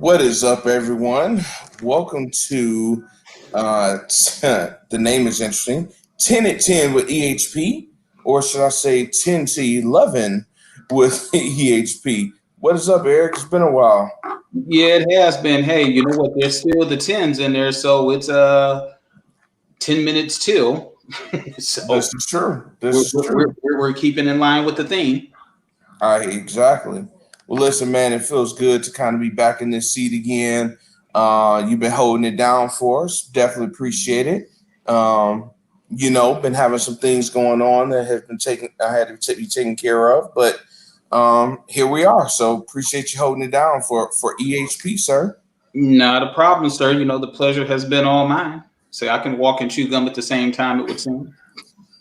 What is up, everyone? Welcome to the name is interesting 10 at 10 with EHP, or should I say 10 to 11 with EHP? What is up, Eric? It's been a while. Yeah, it has been. Hey, you know what? There's still the tens in there, so it's 10 minutes till. This So is true. we're, This is we're, true. we're keeping in line with the theme. Exactly. Well, listen, man, it feels good to kind of be back in this seat again. You've been holding it down for us. Definitely appreciate it. Been having some things going on that have been I had to be taken care of, but here we are. So appreciate you holding it down for EHP, sir. Not a problem, sir. You know, the pleasure has been all mine. So I can walk and chew gum at the same time, it would seem.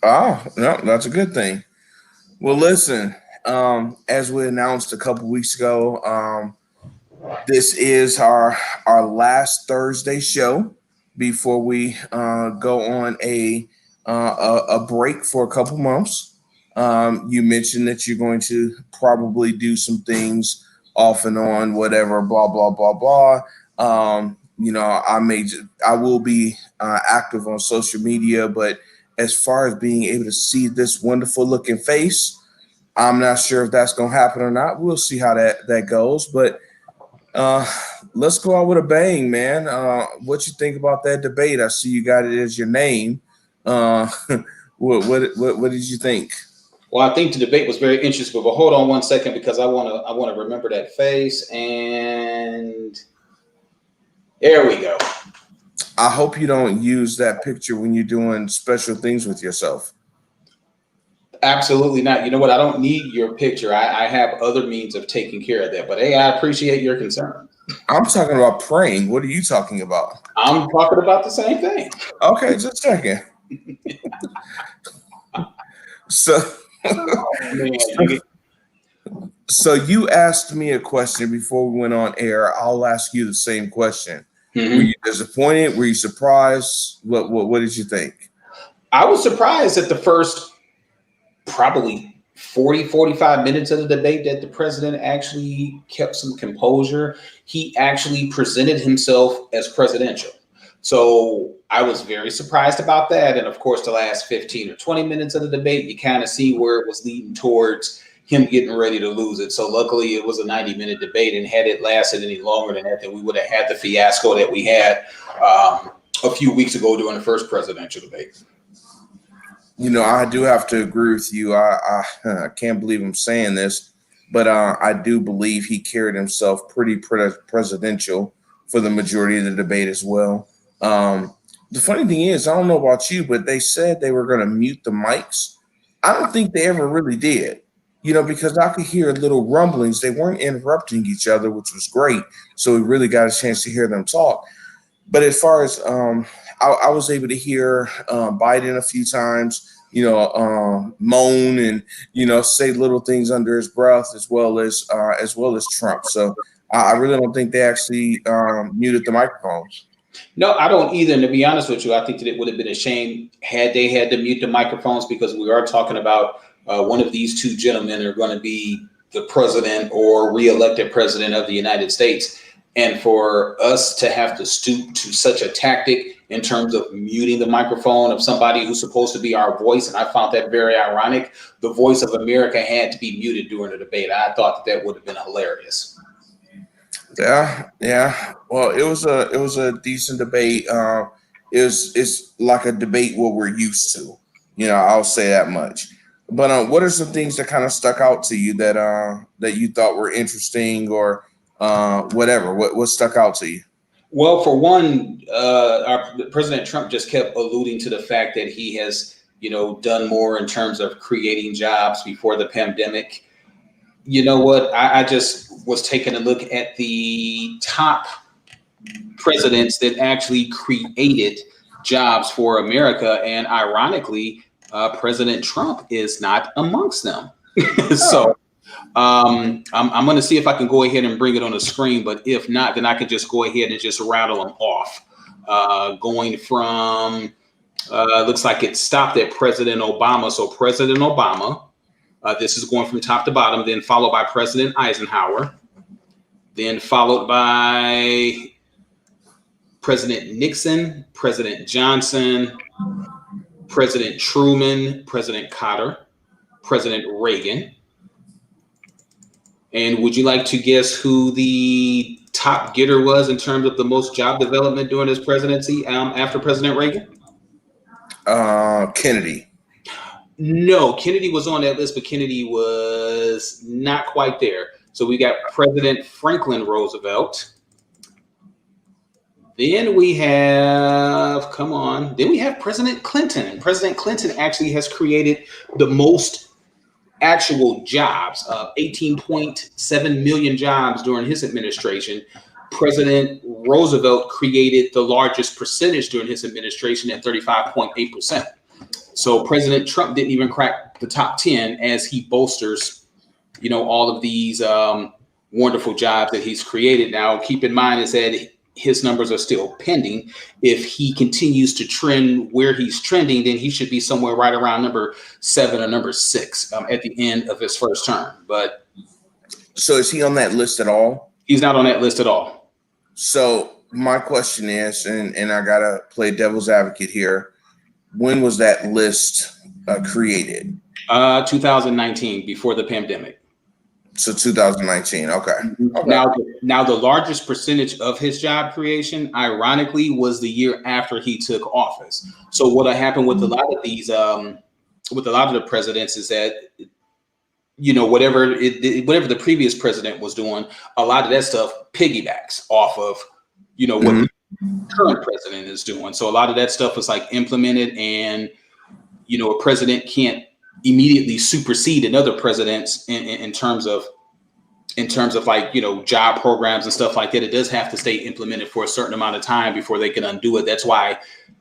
Ah, no, that's a good thing. Well, listen, as we announced a couple weeks ago, this is our last Thursday show before we go on a break for a couple months. You mentioned that you're going to probably do some things off and on, whatever, blah blah blah blah. I will be active on social media, but as far as being able to see this wonderful looking face, I'm not sure if that's going to happen or not. We'll see how that goes, but uh, let's go out with a bang, man. What you think about that debate? I see you got it as your name. Uh, what did you think? Well, I think the debate was very interesting, but hold on one second because I wanna remember that face, and there we go. I hope you don't use that picture when you're doing special things with yourself. Absolutely not. You know what? I don't need your picture. I have other means of taking care of that. But hey, I appreciate your concern. I'm talking about praying. What are you talking about? I'm talking about the same thing. Okay, just checking. So, Oh, man. so you asked me a question before we went on air. I'll ask you the same question. Were you disappointed? Were you surprised? What did you think? I was surprised at the first probably 40, 45 minutes of the debate that the president actually kept some composure. He actually presented himself as presidential. So I was very surprised about that. And of course, the last 15 or 20 minutes of the debate, you kind of see where it was leading towards him getting ready to lose it. So luckily, it was a 90-minute debate. And had it lasted any longer than that, then we would have had the fiasco that we had a few weeks ago during the first presidential debate. I do have to agree with you. I can't believe I'm saying this, but I do believe he carried himself pretty presidential for the majority of the debate as well. The funny thing is, I don't know about you, but they said they were going to mute the mics. I don't think they ever really did, because I could hear little rumblings. They weren't interrupting each other, which was great. So we really got a chance to hear them talk. But as far as I was able to hear Biden a few times, moan and say little things under his breath, as well as Trump. So I really don't think they actually muted the microphones. No, I don't either. And to be honest with you, I think that it would have been a shame had they had to mute the microphones, because we are talking about one of these two gentlemen are going to be the president or reelected president of the United States. And for us to have to stoop to such a tactic in terms of muting the microphone of somebody who's supposed to be our voice, and I found that very ironic. The voice of America had to be muted during the debate. I thought that would have been hilarious. Yeah. Well, it was a decent debate. It's like a debate what we're used to. I'll say that much. But what are some things that kind of stuck out to you that you thought were interesting, or whatever? What stuck out to you? Well, for one, President Trump just kept alluding to the fact that he has, done more in terms of creating jobs before the pandemic. You know what? I just was taking a look at the top presidents that actually created jobs for America, and ironically, President Trump is not amongst them. So I'm going to see if I can go ahead and bring it on the screen, but if not, then I can just go ahead and just rattle them off. Going from, looks like it stopped at President Obama. So President Obama, this is going from top to bottom, then followed by President Eisenhower, then followed by President Nixon, President Johnson, President Truman, President Carter, President Reagan. And would you like to guess who the top getter was in terms of the most job development during his presidency after President Reagan? Kennedy. No, Kennedy was on that list, but Kennedy was not quite there. So we got President Franklin Roosevelt. Then we have, then we have President Clinton. And President Clinton actually has created the most actual jobs, 18.7 million jobs during his administration. President Roosevelt created the largest percentage during his administration at 35.8%. So President Trump didn't even crack the top 10 as he bolsters, all of these wonderful jobs that he's created. Now, keep in mind is that his numbers are still pending. If he continues to trend where he's trending, then he should be somewhere right around number 7 or number 6 at the end of his first term. But so is he on that list at all? He's not on that list at all. So my question is, and I gotta play devil's advocate here, when was that list created? 2019, before the pandemic. So 2019. Okay. Now the largest percentage of his job creation, ironically, was the year after he took office. So what happened with a lot of these, with a lot of the presidents, is that whatever the previous president was doing, a lot of that stuff piggybacks off of what the current president is doing. So a lot of that stuff was like implemented, and a president can't immediately supersede another presidents in terms of like job programs and stuff like that. It does have to stay implemented for a certain amount of time before they can undo it. That's why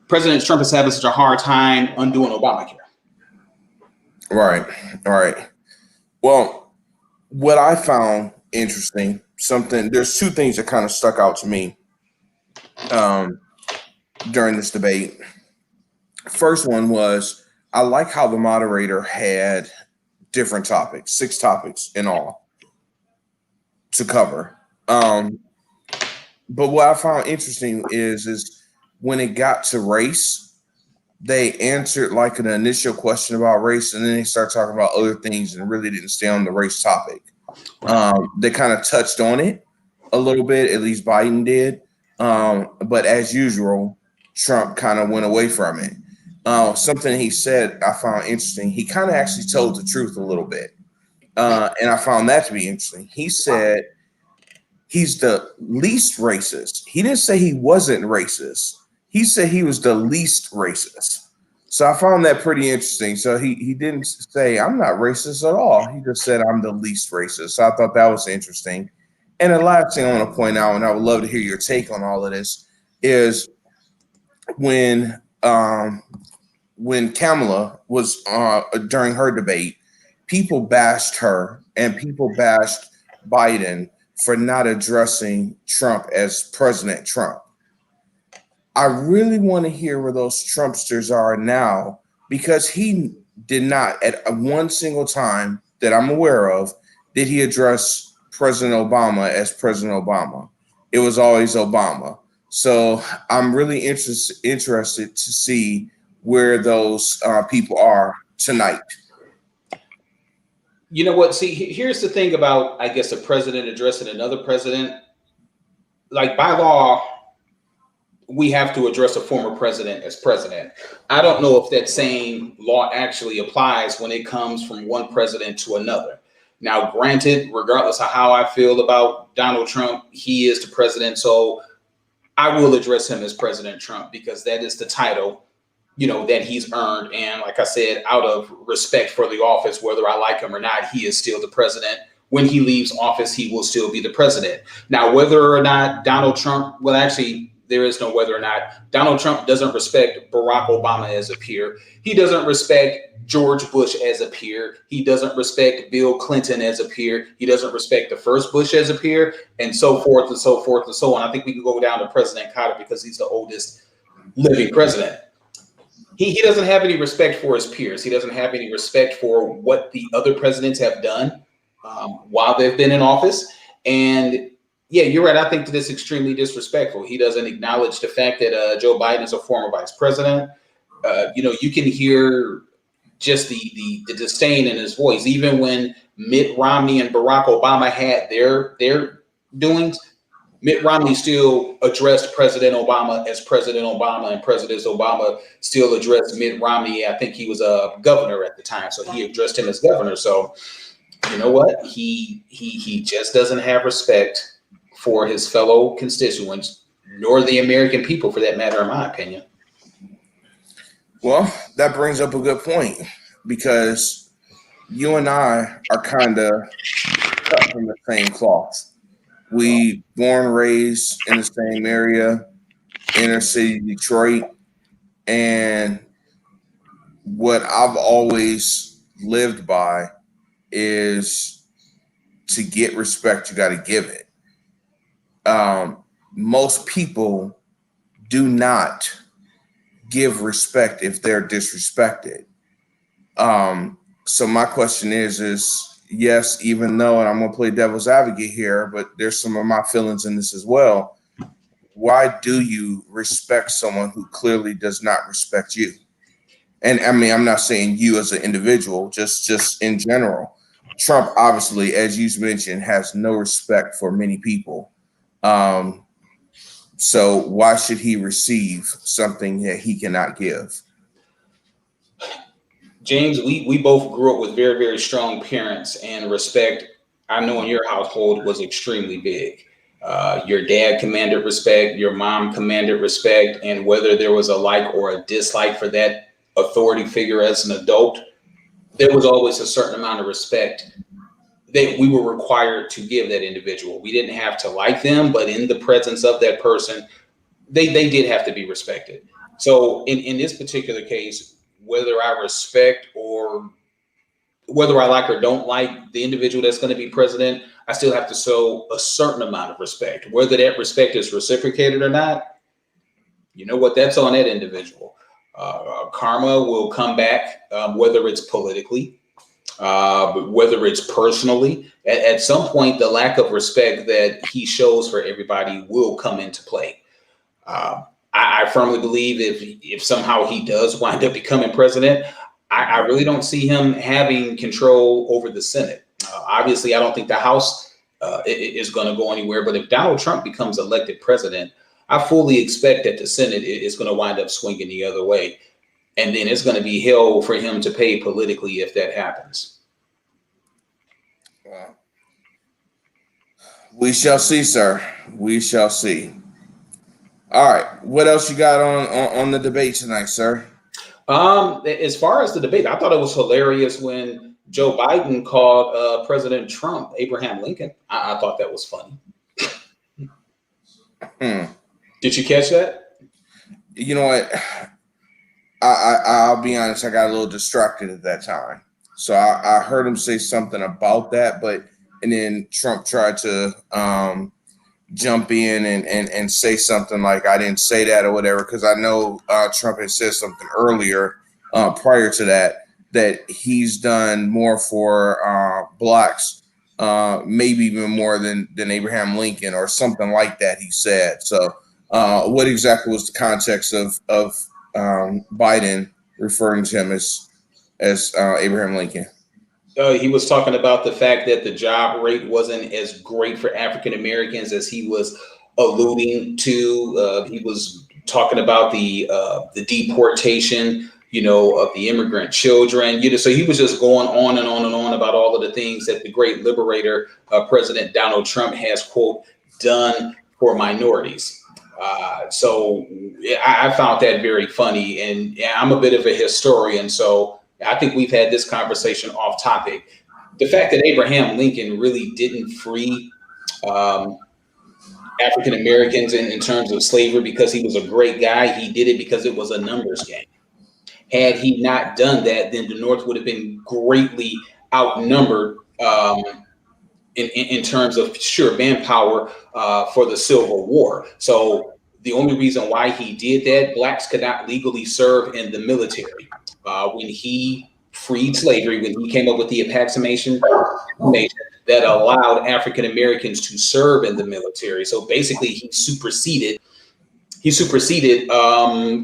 President Trump is having such a hard time undoing Obamacare. Right. Well, what I found interesting, there's two things that kind of stuck out to me during this debate. First one was, I like how the moderator had different topics, 6 topics in all to cover. But what I found interesting is when it got to race, they answered like an initial question about race, and then they start talking about other things and really didn't stay on the race topic. They kind of touched on it a little bit, at least Biden did. But as usual, Trump kind of went away from it. Something he said I found interesting. He kind of actually told the truth a little bit. And I found that to be interesting. He said he's the least racist. He didn't say he wasn't racist. He said he was the least racist. So I found that pretty interesting. So he didn't say I'm not racist at all. He just said I'm the least racist. So I thought that was interesting. And the last thing I want to point out, and I would love to hear your take on all of this, is when Kamala was during her debate, people bashed her and people bashed Biden for not addressing Trump as President Trump. I really want to hear where those Trumpsters are now, because he did not, at one single time that I'm aware of, did he address President Obama as President Obama. It was always Obama. So I'm really interested to see where those people are tonight. You know what? See, here's the thing about, I guess, a president addressing another president. Like, by law, we have to address a former president as president. I don't know if that same law actually applies when it comes from one president to another. Now, granted, regardless of how I feel about Donald Trump, he is the president. So I will address him as President Trump, because that is the title, that he's earned. And like I said, out of respect for the office, whether I like him or not, he is still the president. When he leaves office, he will still be the president. Now, whether or not Donald Trump, well, actually, there is no whether or not. Donald Trump doesn't respect Barack Obama as a peer. He doesn't respect George Bush as a peer. He doesn't respect Bill Clinton as a peer. He doesn't respect the first Bush as a peer, and so forth and so forth and so on. I think we can go down to President Carter because he's the oldest living president. He doesn't have any respect for his peers. He doesn't have any respect for what the other presidents have done while they've been in office. And Yeah, you're right. I think that it's extremely disrespectful. He doesn't acknowledge the fact that Joe Biden is a former vice president. You can hear just the disdain in his voice, even when Mitt Romney and Barack Obama had their doings. Mitt Romney still addressed President Obama as President Obama, and President Obama still addressed Mitt Romney. I think he was a governor at the time, so he addressed him as governor. So you know what? He just doesn't have respect for his fellow constituents, nor the American people, for that matter, in my opinion. Well, that brings up a good point because you and I are kind of cut from the same cloth. We born raised in the same area, inner city Detroit, and what I've always lived by is to get respect, you got to give it. Most people do not give respect if they're disrespected. So my question is yes, even though, and I'm gonna play devil's advocate here, but there's some of my feelings in this as well. Why do you respect someone who clearly does not respect you? And I mean, I'm not saying you as an individual, just in general. Trump, obviously, as you mentioned, has no respect for many people. So why should he receive something that he cannot give? James, we both grew up with very, very strong parents, and respect, I know in your household, was extremely big. Your dad commanded respect, your mom commanded respect, and whether there was a like or a dislike for that authority figure as an adult, there was always a certain amount of respect that we were required to give that individual. We didn't have to like them, but in the presence of that person, they did have to be respected. So in this particular case, whether I respect or whether I like or don't like the individual that's going to be president, I still have to show a certain amount of respect. Whether that respect is reciprocated or not, you know what, that's on that individual. Karma will come back, whether it's politically, whether it's personally. At some point, the lack of respect that he shows for everybody will come into play. I firmly believe if somehow he does wind up becoming president, I really don't see him having control over the Senate. Obviously, I don't think the House is going to go anywhere. But if Donald Trump becomes elected president, I fully expect that the Senate is going to wind up swinging the other way. And then it's going to be hell for him to pay politically if that happens. Well, we shall see, sir. We shall see. All right. What else you got on the debate tonight, sir? As far as the debate, I thought it was hilarious when Joe Biden called President Trump Abraham Lincoln. I thought that was funny. Did you catch that? You know what? I'll be honest. I got a little distracted at that time, so I heard him say something about that, and then Trump tried to jump in and say something like I didn't say that or whatever, because I know Trump had said something earlier prior to that he's done more for blacks, maybe even more than Abraham Lincoln or something like that, he said. So what exactly was the context of Biden referring to him as Abraham Lincoln? He was talking about the fact that the job rate wasn't as great for African Americans as he was alluding to. He was talking about the deportation, of the immigrant children. So he was just going on and on and on about all of the things that the great liberator, President Donald Trump, has, quote, done for minorities. So I found that very funny, and I'm a bit of a historian, so I think we've had this conversation off topic. The fact that Abraham Lincoln really didn't free African Americans in terms of slavery because he was a great guy. He did it because it was a numbers game. Had he not done that, then the North would have been greatly outnumbered in terms of sheer manpower for the Civil War. So the only reason why he did that, blacks could not legally serve in the military. When he freed slavery, when he came up with the approximation, that allowed African Americans to serve in the military. So basically, he superseded a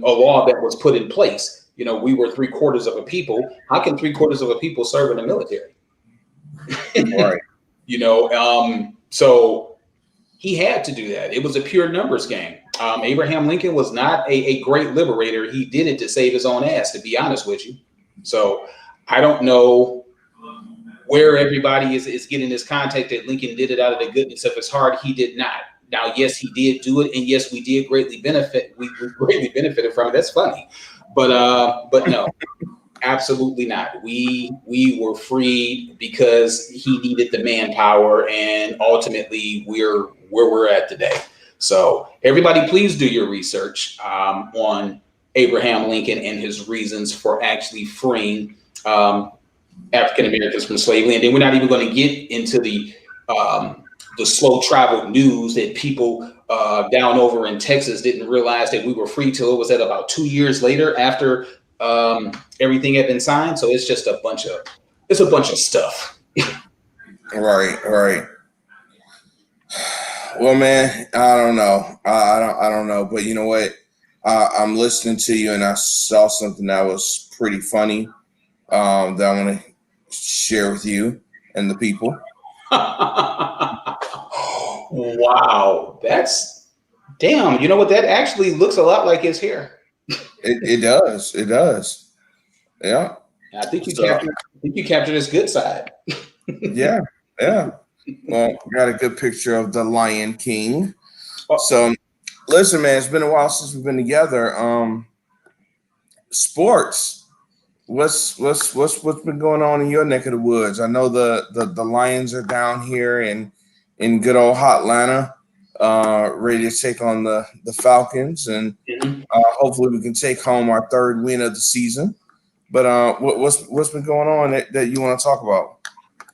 law that was put in place. You know, we were 3/4 of a people. How can 3/4 of a people serve in the military? Right. You know, so he had to do that. It was a pure numbers game. Abraham Lincoln was not a great liberator. He did it to save his own ass, to be honest with you. So I don't know where everybody is getting this context that Lincoln did it out of the goodness of his heart. He did not. Now, yes, he did do it, and yes, we did greatly benefit. We greatly benefited from it. That's funny, but no, absolutely not. We were freed because he needed the manpower, and ultimately, we're where we're at today. So, everybody, please do your research on Abraham Lincoln and his reasons for actually freeing African Americans from slavery, and then we're not even going to get into the slow travel news that people down over in Texas didn't realize that we were free till it was at about 2 years later after everything had been signed. So it's just a bunch of stuff. Right. Well, man, I don't know. I don't know. But you know what? I'm listening to you, and I saw something that was pretty funny that I want to share with you and the people. Wow, that's damn. You know what? That actually looks a lot like his hair. It does. It does. Yeah. I think you captured his good side. Yeah. Well, got a good picture of the Lion King. So, listen, man, it's been a while since we've been together. Sports. What's been going on in your neck of the woods? I know the Lions are down here in good old hot Atlanta, ready to take on the Falcons, and hopefully we can take home our third win of the season. But what's been going on that you want to talk about?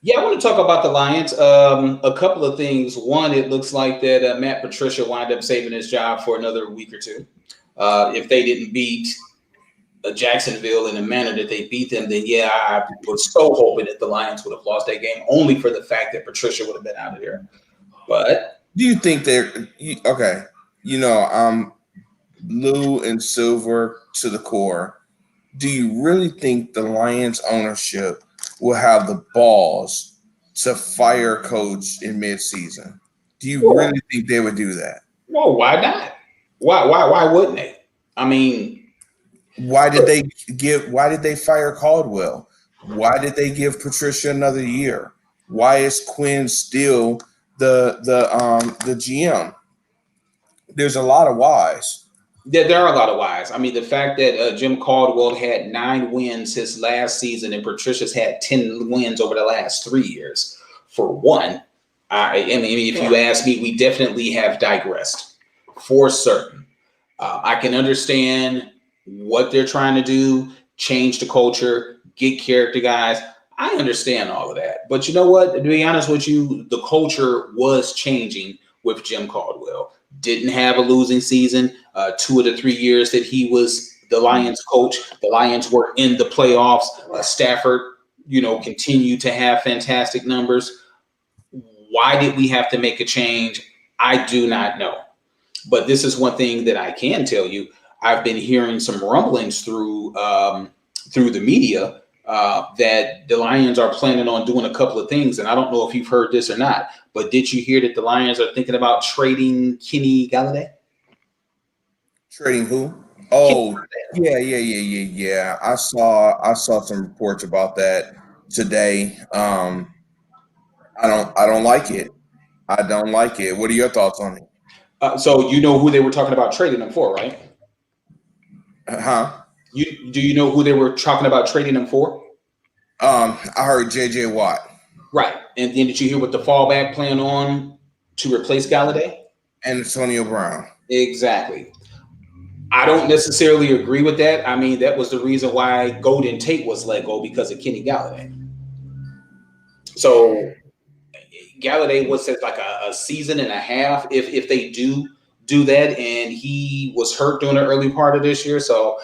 Yeah, I want to talk about the Lions. A couple of things. One, it looks like that Matt Patricia wound up saving his job for another week or two. If they didn't beat Jacksonville in the manner that they beat them, then yeah, I was so hoping that the Lions would have lost that game, only for the fact that Patricia would have been out of there. But do you think they're okay? You know, I'm blue and silver to the core. Do you really think the Lions ownership will have the balls to fire coach in midseason? Do you really think they would do that? Well, why not? Why wouldn't they? I mean, why did they fire Caldwell? Why did they give Patricia another year? Why is Quinn still the GM? There's a lot of whys. There are a lot of whys. I mean, the fact that Jim Caldwell had 9 wins his last season and Patricia's had 10 wins over the last 3 years. For one, I mean, if you ask me, we definitely have digressed for certain. I can understand what they're trying to do, change the culture, get character guys. I understand all of that. But you know what? To be honest with you, the culture was changing with Jim Caldwell. Didn't have a losing season. 2 of the 3 years that he was the Lions coach, the Lions were in the playoffs. Stafford, continued to have fantastic numbers. Why did we have to make a change? I do not know. But this is one thing that I can tell you. I've been hearing some rumblings through the media that the Lions are planning on doing a couple of things. And I don't know if you've heard this or not, but did you hear that the Lions are thinking about trading Kenny Galladay? Trading who? Oh, yeah. I saw some reports about that today. I don't like it. I don't like it. What are your thoughts on it? So you know who they were talking about trading him for, right? Huh? Do you know who they were talking about trading him for? I heard J.J. Watt. Right. And then did you hear what the fallback plan on to replace Galladay? And Antonio Brown. Exactly. I don't necessarily agree with that. I mean, that was the reason why Golden Tate was let go, because of Kenny Galladay. So Galladay was like a season and a half if they do that, and he was hurt during the early part of this year. So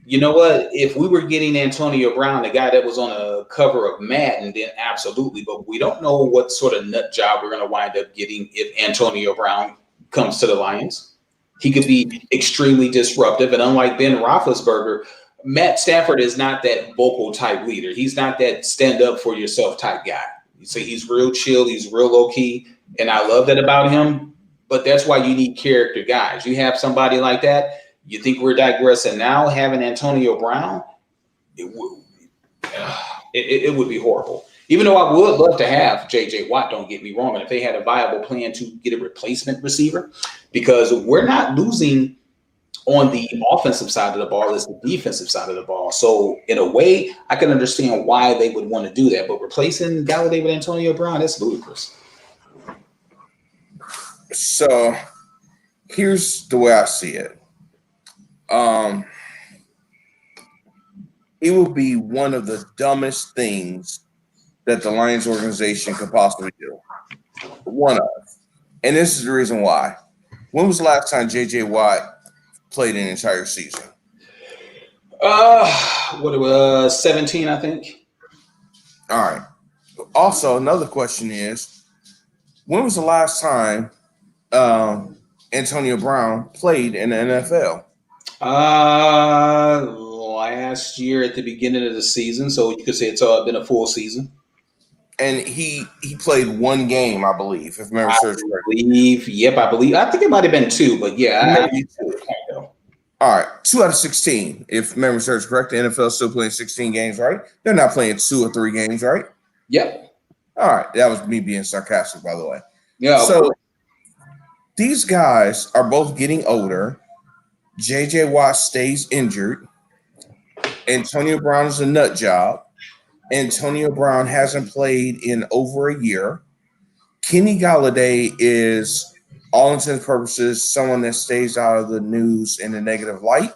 You know what? If we were getting Antonio Brown, the guy that was on a cover of Madden, then absolutely. But we don't know what sort of nut job we're going to wind up getting if Antonio Brown comes to the Lions. He could be extremely disruptive. And unlike Ben Roethlisberger, Matt Stafford is not that vocal type leader. He's not that stand up for yourself type guy. So he's real chill. He's real low key. And I love that about him. But that's why you need character guys. You have somebody like that. You think we're digressing now, having Antonio Brown, it would be horrible. Even though I would love to have J.J. Watt, don't get me wrong, and if they had a viable plan to get a replacement receiver, because we're not losing on the offensive side of the ball, it's the defensive side of the ball. So in a way, I can understand why they would want to do that, but replacing Galladay with Antonio Brown, that's ludicrous. So here's the way I see it. It will be one of the dumbest things that the Lions organization could possibly do. One of. And this is the reason why. When was the last time J.J. Watt played an entire season? What it was, 17, I think. All right. Also, another question is, when was the last time Antonio Brown played in the NFL? Last year at the beginning of the season, so you could say it's been a full season. And he played one game, I believe, if memory serves correctly. Yep, I believe. I think it might have been two, but yeah. All right, 2 out of 16, if memory serves correct. The NFL is still playing 16 games, right? They're not playing 2 or 3 games, right? Yep. All right, that was me being sarcastic, by the way. Yeah. So these guys are both getting older. J.J. Watt stays injured. Antonio Brown is a nut job. Antonio Brown hasn't played in over a year. Kenny Galladay is, all intents and purposes, someone that stays out of the news in a negative light.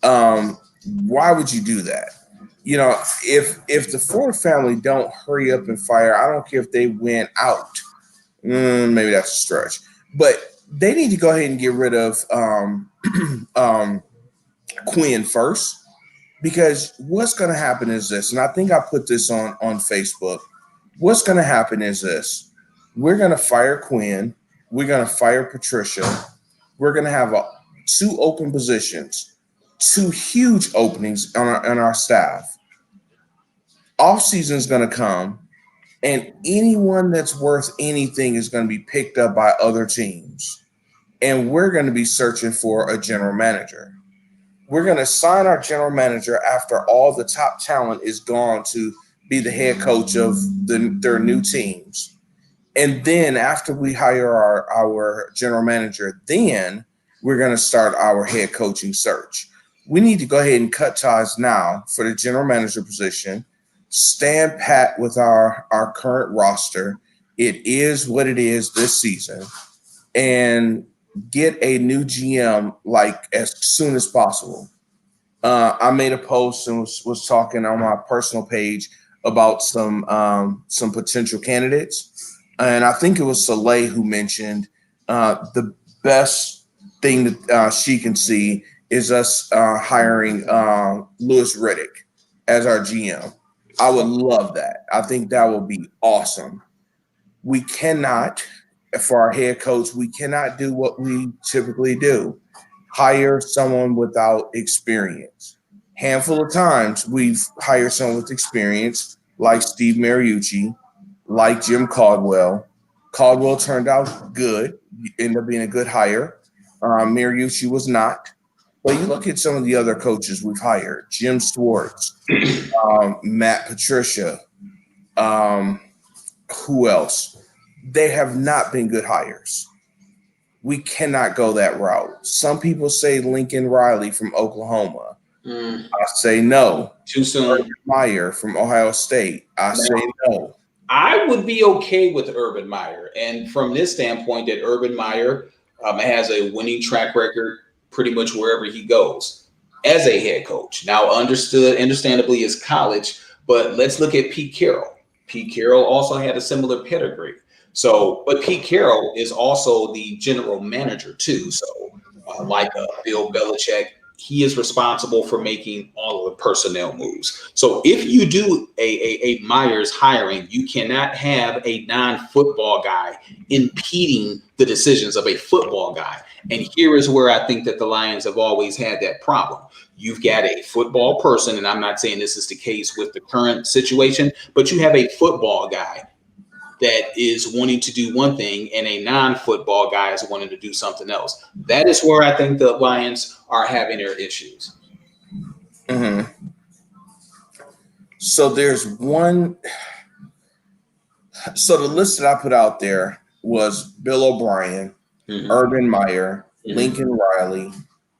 Why would you do that? You know, if the Ford family don't hurry up and fire, I don't care if they went out. Maybe that's a stretch. But they need to go ahead and get rid of Quinn first. Because what's going to happen is this, and I think I put this on Facebook. What's going to happen is this. We're going to fire Quinn. We're going to fire Patricia. We're going to have 2 open positions, 2 huge openings on our staff. Off-season is going to come, and anyone that's worth anything is going to be picked up by other teams. And we're going to be searching for a general manager. We're going to sign our general manager after all the top talent is gone to be the head coach of their new teams. And then after we hire our general manager, then we're going to start our head coaching search. We need to go ahead and cut ties now for the general manager position, stand pat with our current roster. It is what it is this season. And get a new GM like as soon as possible. I made a post and was talking on my personal page about some potential candidates, and I think it was Soleil who mentioned the best thing that she can see is us hiring Louis Riddick as our GM. I would love that. I think that would be awesome. We cannot. For our head coach, we cannot do what we typically do. Hire someone without experience. Handful of times we've hired someone with experience, like Steve Mariucci, like Jim Caldwell. Caldwell turned out good, ended up being a good hire. Mariucci was not. But you look at some of the other coaches we've hired, Jim Swartz, Matt Patricia, who else? They have not been good hires. We cannot go that route. Some people say Lincoln Riley from Oklahoma. I say no. Too soon. Urban Meyer from Ohio State. I say no. I would be okay with Urban Meyer. And from this standpoint, that Urban Meyer has a winning track record pretty much wherever he goes as a head coach. Now, understandably, is college, but let's look at Pete Carroll. Pete Carroll also had a similar pedigree. So, but Pete Carroll is also the general manager too. So, like Bill Belichick, he is responsible for making all of the personnel moves. So if you do a Myers hiring, you cannot have a non-football guy impeding the decisions of a football guy. And here is where I think that the Lions have always had that problem. You've got a football person, and I'm not saying this is the case with the current situation, but you have a football guy that is wanting to do one thing and a non-football guy is wanting to do something else. That is where I think the Lions are having their issues. Mm-hmm. So there's one. So the list that I put out there was Bill O'Brien, Urban Meyer, Lincoln Riley,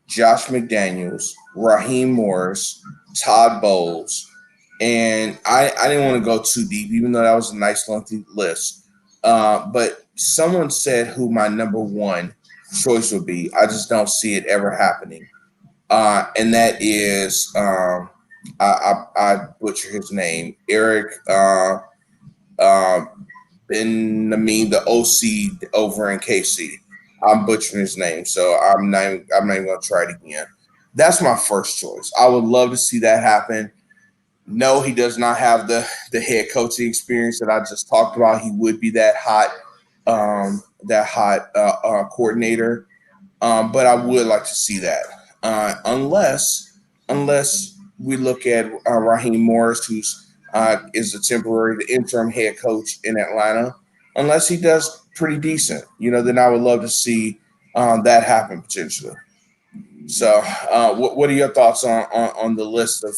Josh McDaniels, Raheem Morris, Todd Bowles. And I didn't want to go too deep, even though that was a nice lengthy list. But someone said who my number one choice would be. I just don't see it ever happening. And that is, I butcher his name, Eric Benjamin, the OC over in KC. I'm butchering his name, so I'm not even going to try it again. That's my first choice. I would love to see that happen. No, he does not have the head coaching experience that I just talked about. He would be that hot coordinator, but I would like to see that. Unless we look at Raheem Morris, who's is the interim head coach in Atlanta. Unless he does pretty decent, then I would love to see that happen potentially. So, what are your thoughts on the list of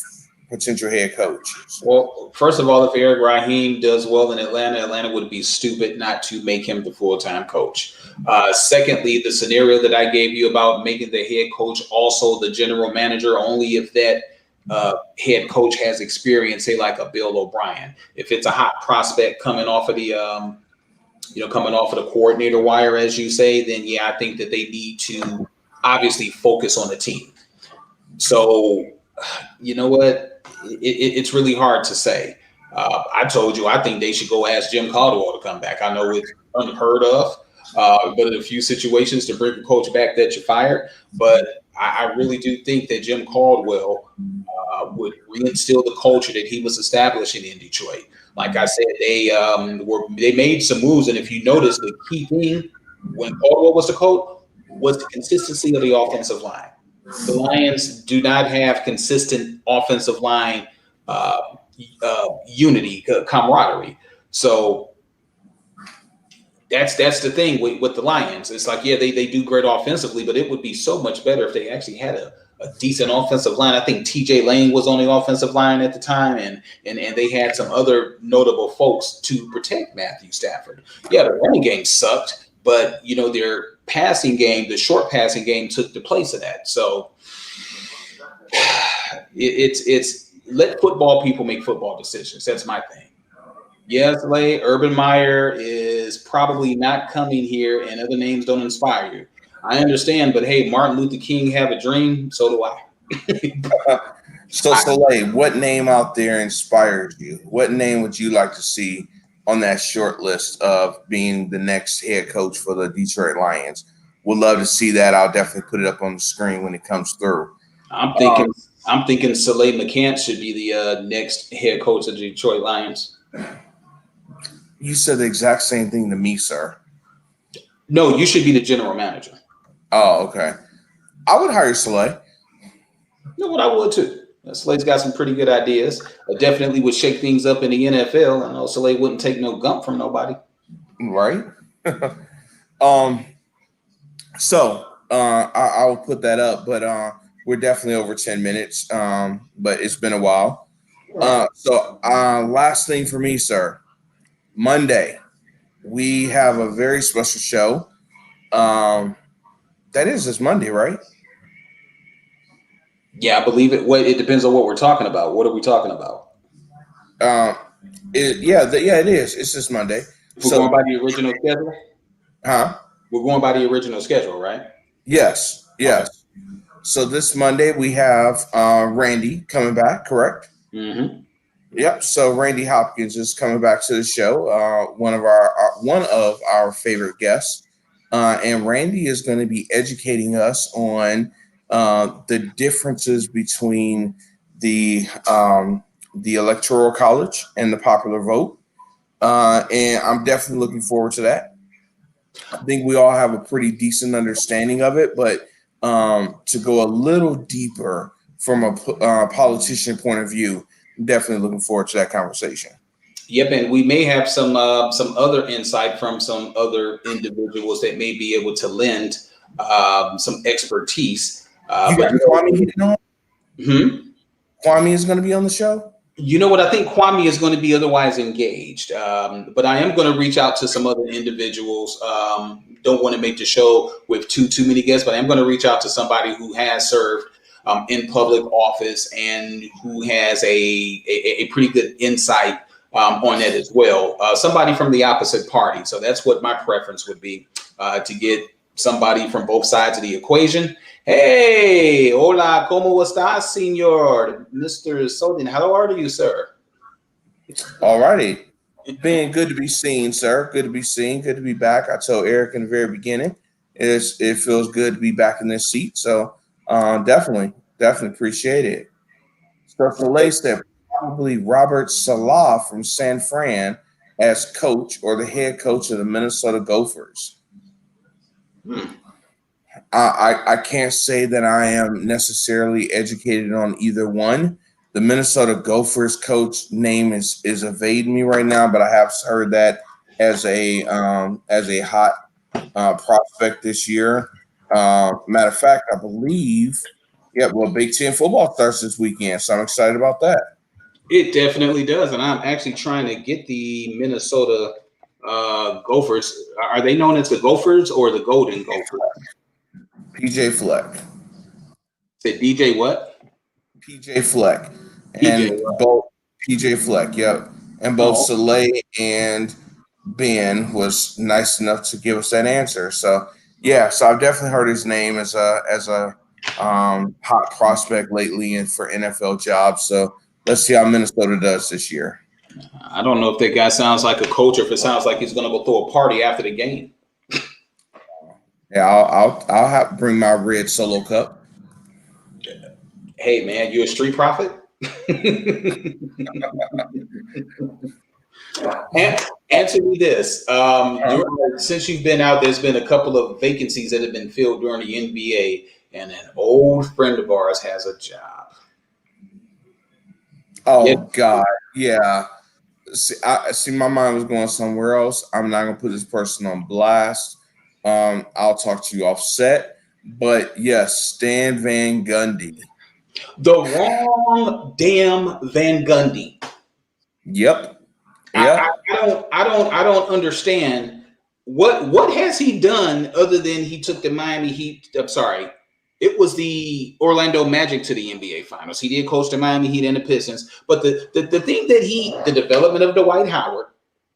potential head coaches? Well, first of all, if Eric Raheem does well in Atlanta would be stupid not to make him the full-time coach. Secondly, the scenario that I gave you about making the head coach also the general manager, only if that head coach has experience, say like a Bill O'Brien. If it's a hot prospect coming off of the coordinator wire, as you say, then yeah, I think that they need to obviously focus on the team. So, you know what? It's really hard to say. I told you I think they should go ask Jim Caldwell to come back. I know it's unheard of, but in a few situations to bring a coach back that you fired. But I really do think that Jim Caldwell would reinstill the culture that he was establishing in Detroit. Like I said, they made some moves, and if you notice, the key thing when Caldwell was the coach was the consistency of the offensive line. The Lions do not have consistent offensive line unity, camaraderie. So that's the thing with the Lions. It's like, yeah, they do great offensively, but it would be so much better if they actually had a decent offensive line. I think TJ Lane was on the offensive line at the time, and they had some other notable folks to protect Matthew Stafford. Yeah, the running game sucked, but their passing game, the short passing game, took the place of that. So it's let football people make football decisions. That's my thing. Yes, Urban Meyer is probably not coming here, and other names don't inspire you. I understand, but hey, Martin Luther King have a dream, so do I. So Soleil, what name out there inspires you? What name would you like to see on that short list of being the next head coach for the Detroit Lions? Would love to see that. I'll definitely put it up on the screen when it comes through. I'm thinking Saleh McCants should be the next head coach of the Detroit Lions. You said the exact same thing to me, sir. No, you should be the general manager. Oh, okay. I would hire Saleh. You know what? I would too. Saleh's got some pretty good ideas. I definitely would shake things up in the NFL. I know Saleh wouldn't take no gump from nobody. Right. So I will put that up, but we're definitely over 10 minutes. But it's been a while. So last thing for me, sir. Monday, we have a very special show. That is this Monday, right? Yeah, I believe it. It depends on what we're talking about. What are we talking about? It is. It's this Monday. We're going by the original schedule? Huh? We're going by the original schedule, right? Yes. Okay. So this Monday we have Randy coming back, correct? Mm-hmm. Yep. So Randy Hopkins is coming back to the show. One of our favorite guests, and Randy is going to be educating us on the differences between the electoral college and the popular vote, and I'm definitely looking forward to that. I think we all have a pretty decent understanding of it, but to go a little deeper from a politician point of view, I'm definitely looking forward to that conversation. Yep, and we may have some other insight from some other individuals that may be able to lend some expertise. You got Kwame hitting on? Hmm? Kwame is going to be on the show? You know what? I think Kwame is going to be otherwise engaged, but I am going to reach out to some other individuals. Don't want to make the show with too many guests, but I'm going to reach out to somebody who has served in public office and who has a pretty good insight on that as well. Somebody from the opposite party. So that's what my preference would be, to get somebody from both sides of the equation. Hey, hola, ¿cómo estás, señor? Mr. Soden, how are you, sir? All righty. Being good to be seen, sir. Good to be seen. Good to be back. I told Eric in the very beginning, it feels good to be back in this seat. So definitely appreciate it. So for Lace, that probably Robert Salah from San Fran as coach or the head coach of the Minnesota Gophers. I can't say that I am necessarily educated on either one. The Minnesota Gophers coach name is evading me right now, but I have heard that as a hot prospect this year. Matter of fact, I believe, Big Ten football starts this weekend, so I'm excited about that. It definitely does, and I'm actually trying to get the Minnesota Gophers. Are they known as the Gophers or the Golden Gophers? PJ Fleck. Say DJ what? PJ Fleck. And both PJ Fleck, yep. And both Soleil and Ben was nice enough to give us that answer. So so I've definitely heard his name as a hot prospect lately and for NFL jobs. So let's see how Minnesota does this year. I don't know if that guy sounds like a coach or if it sounds like he's going to go throw a party after the game. Yeah, I'll have to bring my red Solo cup. Hey man, you a street prophet? Answer me this. Since you've been out, there's been a couple of vacancies that have been filled during the NBA, and an old friend of ours has a job. Oh God, yeah. See, my mind was going somewhere else. I'm not gonna put this person on blast. I'll talk to you offset, but yes, Stan Van Gundy. The wrong damn Van Gundy. Yep. I don't understand what has he done other than he took the Miami Heat. I'm sorry, it was the Orlando Magic to the NBA Finals. He did coach the Miami Heat and the Pistons, but the thing that the development of Dwight Howard,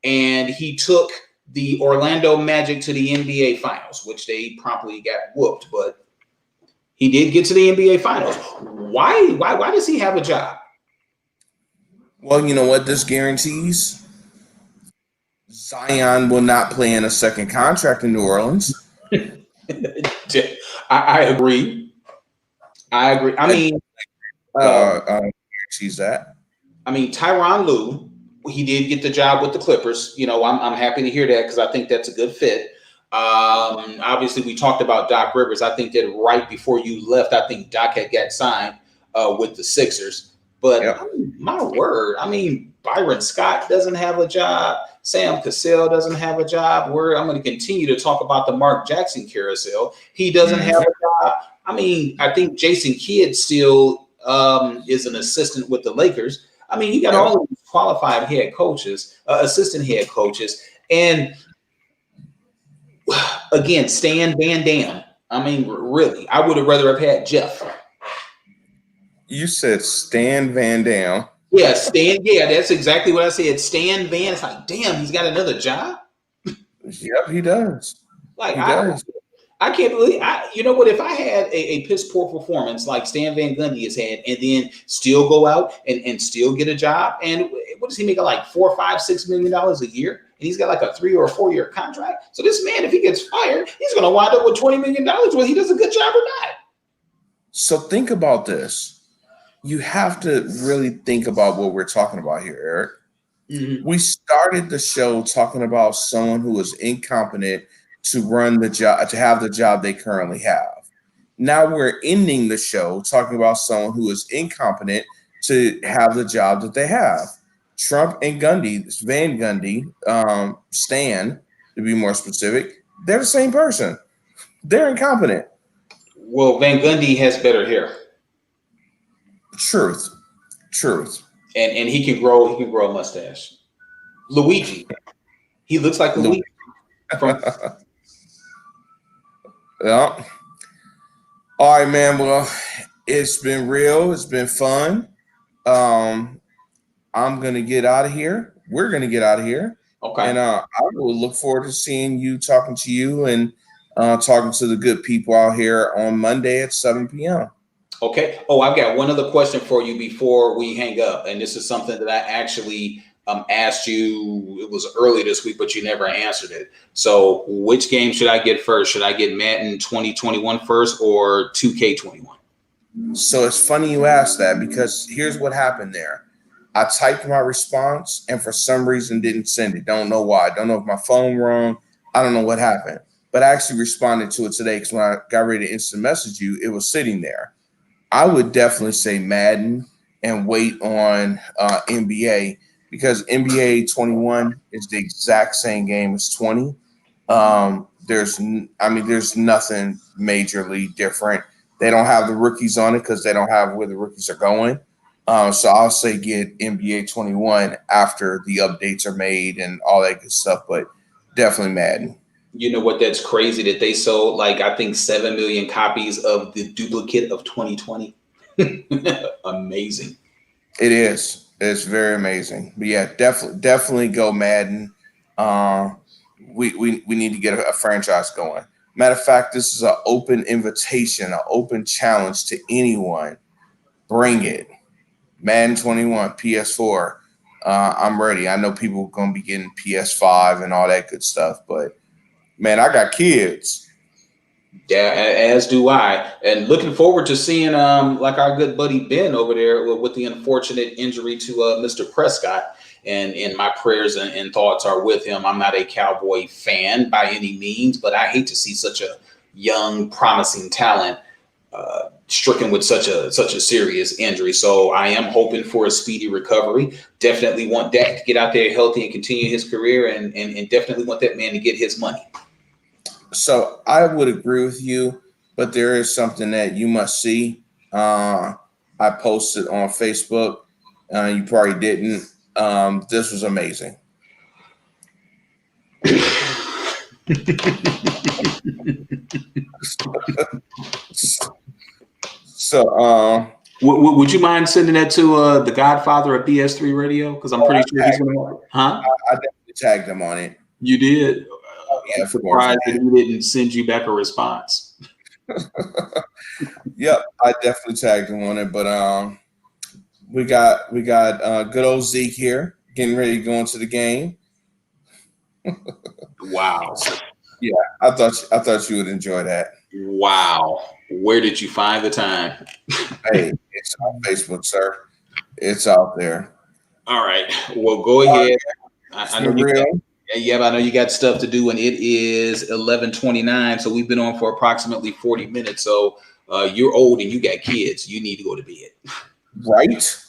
and he took the Orlando Magic to the NBA Finals, which they promptly got whooped, but he did get to the NBA Finals. Why does he have a job? Well, you know what this guarantees? Zion will not play in a second contract in New Orleans. I agree. I mean, guarantees that. I mean, Tyronn Lue, he did get the job with the Clippers. You know, I'm happy to hear that because I think that's a good fit. Obviously, we talked about Doc Rivers. I think that right before you left, I think Doc had got signed with the Sixers. But I mean, my word, I mean, Byron Scott doesn't have a job. Sam Cassell doesn't have a job. I'm going to continue to talk about the Mark Jackson carousel. He doesn't have a job. I mean, I think Jason Kidd still is an assistant with the Lakers. I mean, you got all of these qualified head coaches, assistant head coaches. And again, Stan Van Dam. I mean, really, I would have rather have had Jeff. You said Stan Van Dam. Yeah, Stan. Yeah, that's exactly what I said. Stan Van. It's like, damn, he's got another job. Yep, he does. Like, I can't believe. You know what? If I had a piss poor performance like Stan Van Gundy has had, and then still go out and still get a job, and what does he make? Like $4, $5, $6 million a year, and he's got like a 3 or 4 year contract. So this man, if he gets fired, he's going to wind up with $20 million whether he does a good job or not. So think about this. You have to really think about what we're talking about here, Eric. Mhm. We started the show talking about someone who is incompetent to run the job, to have the job they currently have. Now we're ending the show talking about someone who is incompetent to have the job that they have. Trump and Gundy, Van Gundy, Stan, to be more specific, they're the same person. They're incompetent. Well, Van Gundy has better hair, Truth, truth. and he can grow a mustache. Luigi, he looks like Lu- Luigi from. yeah. All right, man. Well, it's been real. It's been fun. Um, I'm gonna get out of here. We're gonna get out of here, Okay. and I will look forward to seeing you, talking to you, and talking to the good people out here on Monday at 7 p.m. Okay. Oh, I've got one other question for you before we hang up, and this is something that I actually asked you. It was early this week, but you never answered it. So, which game should I get first? Should I get Madden 2021 first or 2K21? So it's funny you asked that because here's what happened there. I typed my response and for some reason didn't send it. Don't know why. Don't know if my phone wrong. I don't know what happened. But I actually responded to it today because when I got ready to instant message you, it was sitting there. I would definitely say Madden and wait on NBA because NBA 21 is the exact same game as 20. There's nothing majorly different. They don't have the rookies on it because they don't have where the rookies are going. So I'll say get NBA 21 after the updates are made and all that good stuff, but definitely Madden. You know what? That's crazy that they sold like I think 7 million copies of the duplicate of 2020. Amazing. It is. It's very amazing. But yeah, definitely go Madden. Uh, we need to get a franchise going. Matter of fact, this is an open invitation, an open challenge to anyone. Bring it. Madden 21, PS4. I'm ready. I know people are going to be getting PS5 and all that good stuff, but man, I got kids. Yeah, as do I. And looking forward to seeing like our good buddy Ben over there with the unfortunate injury to Mr. Prescott. And my prayers and thoughts are with him. I'm not a Cowboy fan by any means, but I hate to see such a young, promising talent stricken with such a serious injury. So I am hoping for a speedy recovery. Definitely want Dak to get out there healthy and continue his career, and definitely want that man to get his money. So I would agree with you, but there is something that you must see. I posted on Facebook. You probably didn't. This was amazing. So, Would you mind sending that to the Godfather of BS3 Radio? Because I'm pretty sure he's going to. Huh? I definitely tagged him on it. You did. Yeah, I'm surprised that he didn't send you back a response. Yep, I definitely tagged him on it. But we got good old Zeke here, getting ready to go into the game. Wow. Yeah, I thought you would enjoy that. Wow. Where did you find the time? Hey, it's on Facebook, sir. It's out there. All right. Well, go ahead. I know you real. I know you got stuff to do, and it is 11:29. So we've been on for approximately 40 minutes. So you're old and you got kids. You need to go to bed. Right.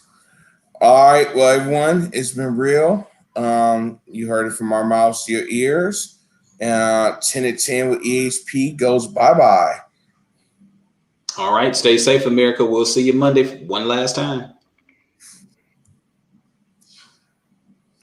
All right. Well, everyone, it's been real. You heard it from our mouths to your ears. 10 at 10 with EHP goes bye-bye. All right. Stay safe, America. We'll see you Monday one last time.